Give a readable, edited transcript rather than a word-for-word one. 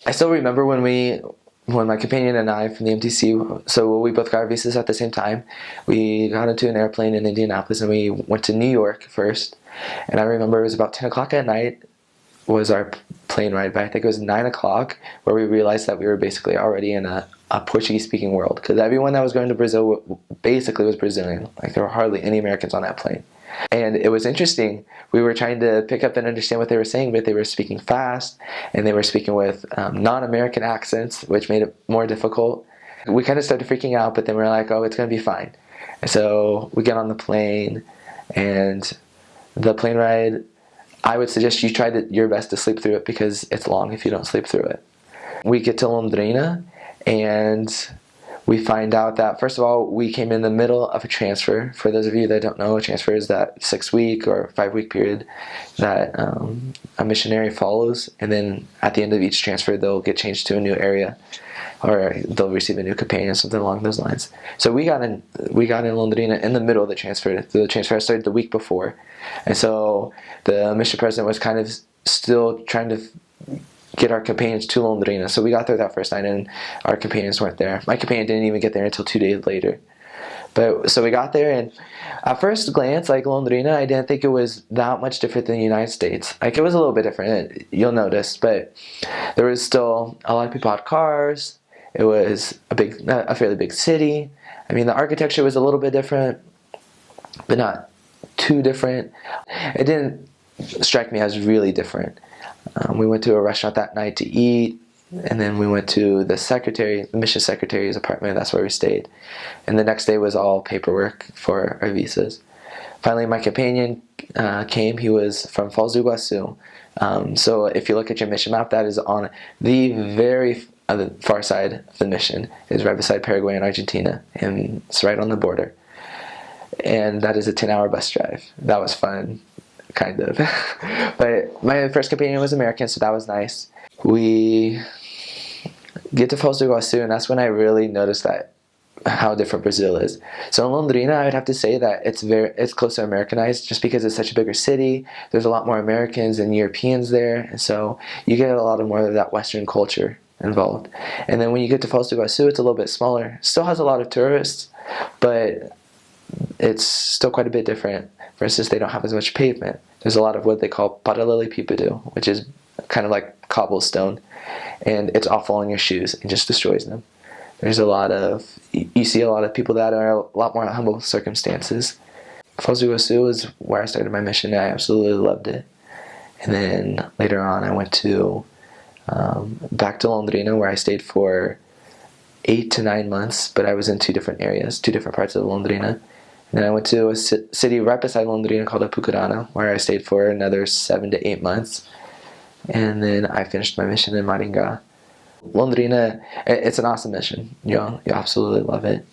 I still remember when my companion and I from the MTC, so we both got our visas at the same time. We got into an airplane in Indianapolis and we went to New York first. And I remember it was about 10 o'clock at night was our plane ride, but I think it was 9 o'clock where we realized that we were basically already in a Portuguese-speaking world, because everyone that was going to Brazil basically was Brazilian. Like, there were hardly any Americans on that plane. And it was interesting. We were trying to pick up and understand what they were saying, but they were speaking fast, and they were speaking with non-American accents, which made it more difficult. We kind of started freaking out, but then we were like, oh, it's going to be fine. And so we get on the plane, and the plane ride, I would suggest you try your best to sleep through it, because it's long if you don't sleep through it. We get to Londrina, and we find out that, first of all, we came in the middle of a transfer. For those of you that don't know, a transfer is that 6-week or 5-week period that a missionary follows, and then at the end of each transfer, they'll get changed to a new area, or they'll receive a new companion, something along those lines. So we got in Londrina in the middle of the transfer. The transfer started the week before, and so the mission president was kind of still trying to get our companions to Londrina. So we got there that first night, and our companions weren't there. My companion didn't even get there until 2 days later. But so we got there, and at first glance, like, Londrina, I didn't think it was that much different than the United States. Like, it was a little bit different, you'll notice, but there was still a lot of people had cars. It was a fairly big city. I mean, the architecture was a little bit different, but not too different. It didn't strike me as really different. We went to a restaurant that night to eat, and then we went to the mission secretary's apartment. That's where we stayed. And the next day was all paperwork for our visas. Finally, my companion came. He was from Foz do Iguaçu. So if you look at your mission map, that is on the very far side of the mission. It's right beside Paraguay and Argentina, and it's right on the border. And that is a 10-hour bus drive. That was fun. Kind of. But my first companion was American, so that was nice. We get to Foz do Iguaçu, and that's when I really noticed how different Brazil is. So in Londrina, I would have to say that it's close to Americanized, just because it's such a bigger city. There's a lot more Americans and Europeans there, and so you get a lot more of that Western culture involved. And then when you get to Foz do Iguaçu, it's a little bit smaller. Still has a lot of tourists, but it's still quite a bit different. For instance, they don't have as much pavement. There's a lot of what they call paralelepípedo, which is kind of like cobblestone, and it's awful on your shoes and just destroys them. There's you see a lot of people that are a lot more humble circumstances. Foz do Iguaçu is where I started my mission, and I absolutely loved it. And then later on, I went to back to Londrina, where I stayed for 8 to 9 months, but I was in 2 different areas, 2 different parts of Londrina. And then I went to a city right beside Londrina called Apucarana, where I stayed for another 7 to 8 months. And then I finished my mission in Maringá. Londrina, it's an awesome mission. You'll absolutely love it.